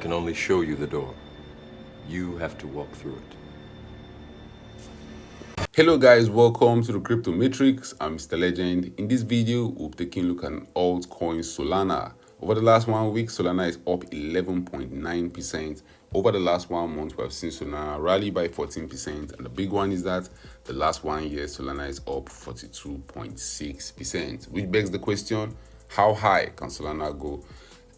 can only show you the door. You have to walk through it. Hello guys, welcome to the Crypto Matrix. I'm Mr. Legend. In this video, we'll be taking a look at altcoin Solana. Over the last 1 week, Solana is up 11.9%. Over the last 1 month, we have seen Solana rally by 14%. And the big one is that the last 1 year, Solana is up 42.6%. Which begs the question, how high can Solana go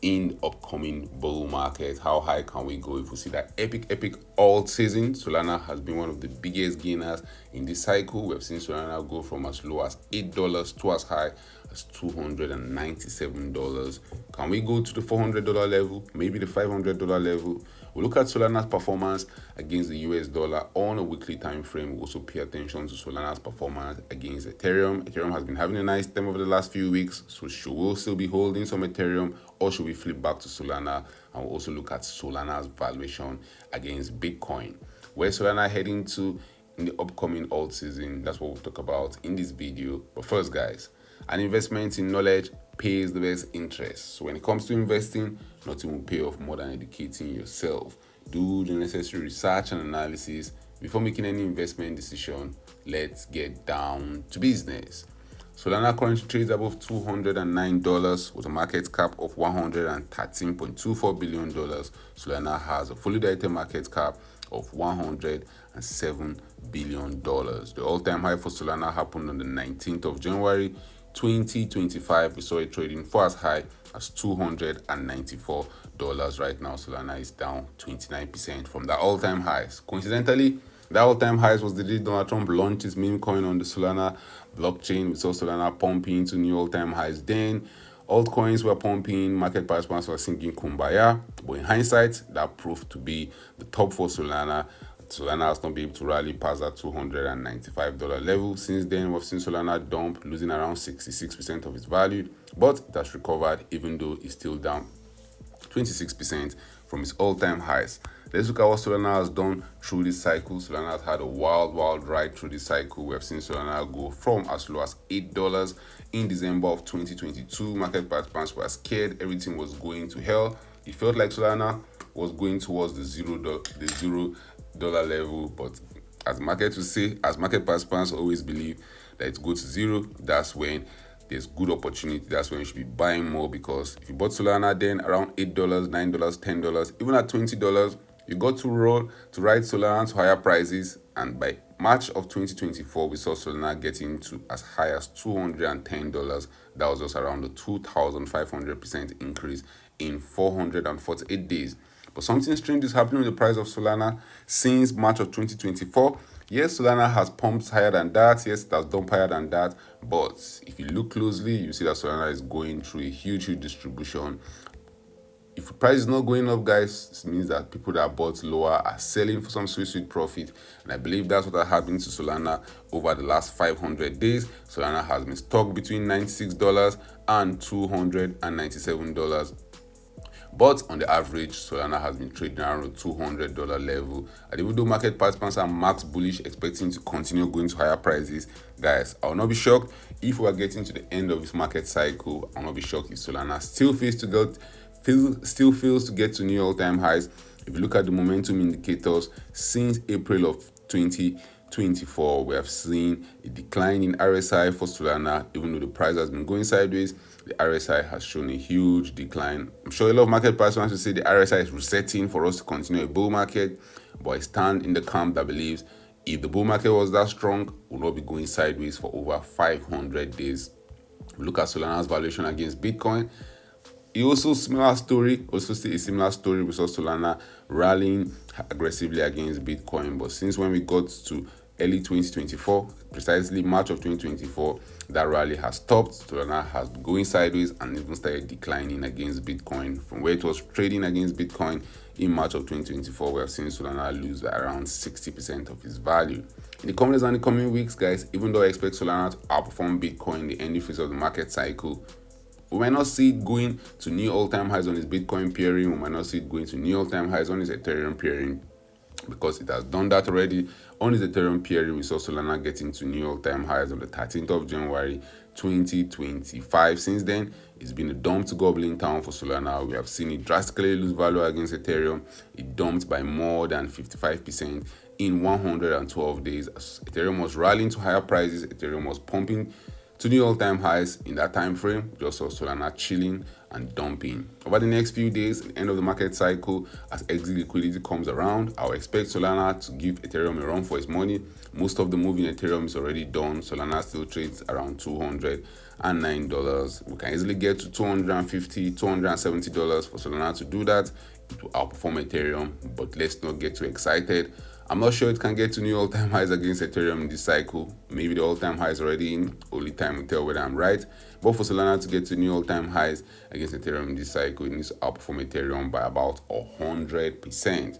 in the upcoming bull market? How high can we go if we see that epic alt season? Solana has been one of the biggest gainers in this cycle. We have seen Solana go from as low as $8 to as high as $297. Can we go to the $400 level, maybe the $500 level? We look at Solana's performance against the US dollar on a weekly time frame. We also pay attention to Solana's performance against Ethereum. Ethereum has been having a nice time over the last few weeks, so should we still be holding some Ethereum, or should we flip back to Solana? And we'll also look at Solana's valuation against Bitcoin. Where Solana heading to in the upcoming alt season? That's what we'll talk about in this video. But first, guys, an investment in knowledge pays the best interest. So when it comes to investing, nothing will pay off more than educating yourself. Do the necessary research and analysis before making any investment decision. Let's get down to business. Solana currently trades above $209 with a market cap of $113.24 billion. Solana has a fully diluted market cap of $107 billion. The all-time high for Solana happened on the 19th of January 2025. We saw it trading for as high as $294. Right now, Solana is down 29% from the all-time highs. Coincidentally, the all-time highs was the day Donald Trump launched his meme coin on the Solana blockchain. We saw Solana pumping to new all-time highs. Then altcoins were pumping, market participants were singing Kumbaya. But in hindsight, that proved to be the top for Solana. Solana has not been able to rally past that $295 level. Since then, we've seen Solana dump, losing around 66% of its value, but it has recovered, even though it's still down 26% from its all-time highs. Let's look at what Solana has done through this cycle. Solana has had a wild ride through this cycle. We have seen Solana go from as low as $8 in December of 2022. Market participants were scared. Everything was going to hell. It felt like Solana was going towards the zero dollar level, but as market participants always believe that it goes to zero, that's when there's good opportunity. That's when you should be buying more, because if you bought Solana then around $8, $9, $10, even at $20, you got to ride Solana to higher prices. And by March of 2024, we saw Solana getting to as high as $210. That was just around the 2,500% increase in 448 days. But something strange is happening with the price of Solana since March of 2024. Yes, Solana has pumped higher than that. Yes, it has dumped higher than that. But if you look closely, you see that Solana is going through a huge distribution. If the price is not going up, guys, it means that people that bought lower are selling for some sweet profit. And I believe that's what has happened to Solana over the last 500 days. Solana has been stuck between $96 and $297. But on the average, Solana has been trading around the $200 level. And even though market participants are max bullish, expecting to continue going to higher prices, guys, I will not be shocked if we are getting to the end of this market cycle. I will not be shocked if Solana still fails to get to new all-time highs. If you look at the momentum indicators since April of 2024, we have seen a decline in RSI for Solana. Even though the price has been going sideways, the RSI has shown a huge decline. I'm sure a lot of market participants will say the RSI is resetting for us to continue a bull market, but I stand in the camp that believes if the bull market was that strong, we'll not be going sideways for over 500 days. We look at Solana's valuation against Bitcoin. It also still a similar story. We saw Solana rallying aggressively against Bitcoin, but since when we got to early 2024, precisely March of 2024, that rally has stopped. Solana has been going sideways and even started declining against Bitcoin. From where it was trading against Bitcoin in March of 2024, we have seen Solana lose around 60% of its value. In the coming days and the coming weeks, guys, even though I expect Solana to outperform Bitcoin in the ending phase of the market cycle, we might not see it going to new all-time highs on its Bitcoin pairing. We might not see it going to new all-time highs on its Ethereum pairing, because it has done that already. On its Ethereum pairing, we saw Solana getting to new all-time highs on the 13th of January 2025. Since then, it's been a dump to goblin town for Solana. We have seen it drastically lose value against Ethereum. It dumped by more than 55% in 112 days. As Ethereum was rallying to higher prices, Ethereum was pumping to new all-time highs in that time frame. Just saw Solana chilling and dumping. Over the next few days, at the end of the market cycle, as exit liquidity comes around, I'll expect Solana to give Ethereum a run for its money. Most of the move in Ethereum is already done. Solana still trades around $209. We can easily get to $250, $270 for Solana to do that. It will outperform Ethereum, but let's not get too excited. I'm not sure it can get to new all-time highs against Ethereum in this cycle. Maybe the all-time highs already in. Only time will tell whether I'm right. But for Solana to get to new all-time highs against Ethereum in this cycle, it needs to outperform Ethereum by about 100%.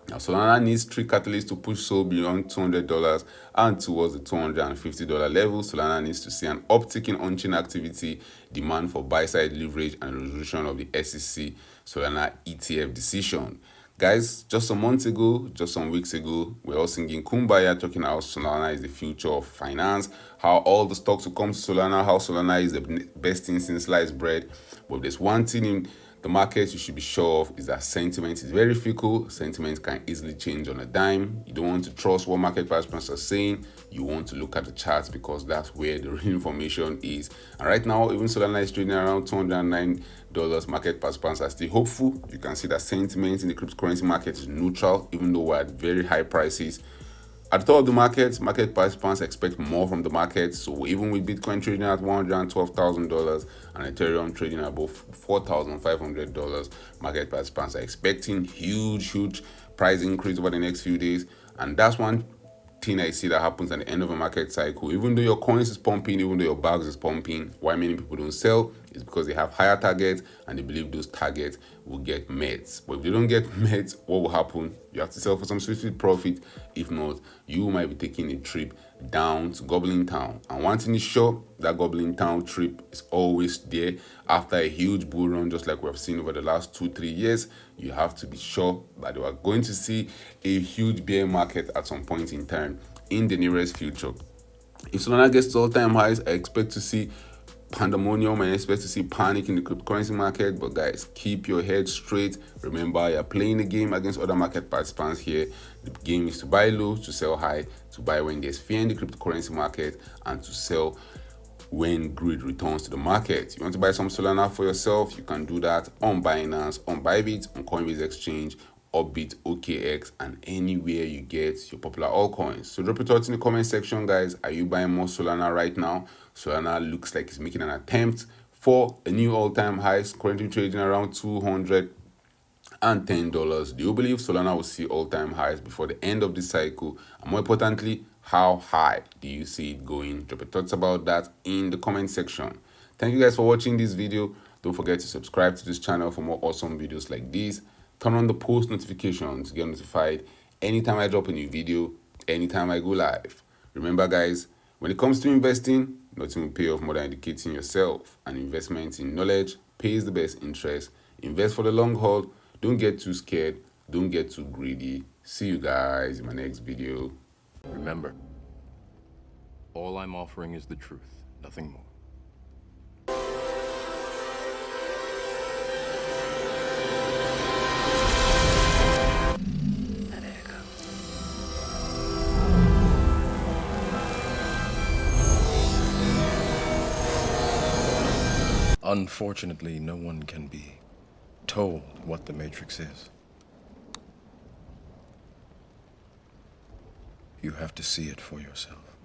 Now, Solana needs three catalysts to push SOL beyond $200 and towards the $250 level. Solana needs to see an uptick in on-chain activity, demand for buy-side leverage, and resolution of the SEC Solana ETF decision. Guys, just some months ago, just some weeks ago, we're all singing Kumbaya, talking how Solana is the future of finance, how all the stocks will come to Solana, how Solana is the best thing since sliced bread. But there's one thing in the market you should be sure of, is that sentiment is very fickle. Sentiment can easily change on a dime. You don't want to trust what market participants are saying. You want to look at the charts, because that's where the real information is. And right now, even Solana is trading around $209. Market participants are still hopeful. You can see that sentiment in the cryptocurrency market is neutral, even though we're at very high prices. At the top of the market participants expect more from the market. So even with Bitcoin trading at $112,000 and Ethereum trading above $4,500, market participants are expecting huge price increase over the next few days. And that's one thing I see that happens at the end of a market cycle. Even though your coins is pumping, even though your bags is pumping, why many people don't sell is because they have higher targets and they believe those targets will get met. But if they don't get met, what will happen? You have to sell for some swift profit. If not, you might be taking a trip down to Goblin Town. And one thing is sure, that Goblin Town trip is always there. After a huge bull run, just like we have seen over the last 2-3 years, you have to be sure that you are going to see a huge bear market at some point in time in the nearest future. If Solana gets to all-time highs, I expect to see pandemonium and expect to see panic in the cryptocurrency market. But guys, keep your head straight. Remember, you're playing the game against other market participants here. The game is to buy low, to sell high, to buy when there's fear in the cryptocurrency market, and to sell when greed returns to the market. You want to buy some Solana for yourself, you can do that on Binance, on Bybit, on Coinbase Exchange, Upbit, OKX, and anywhere you get your popular altcoins. So drop your thoughts in the comment section, guys. Are you buying more Solana right now? Solana looks like it's making an attempt for a new all-time high, currently trading around $210. Do you believe Solana will see all-time highs before the end of this cycle? And more importantly, how high do you see it going? Drop your thoughts about that in the comment section. Thank you guys for watching this video. Don't forget to subscribe to this channel for more awesome videos like these. Turn on the post notifications to get notified anytime I drop a new video, anytime I go live. Remember guys, when it comes to investing, nothing will pay off more than educating yourself. And investment in knowledge pays the best interest. Invest for the long haul. Don't get too scared. Don't get too greedy. See you guys in my next video. Remember, all I'm offering is the truth, nothing more. Unfortunately, no one can be told what the Matrix is. You have to see it for yourself.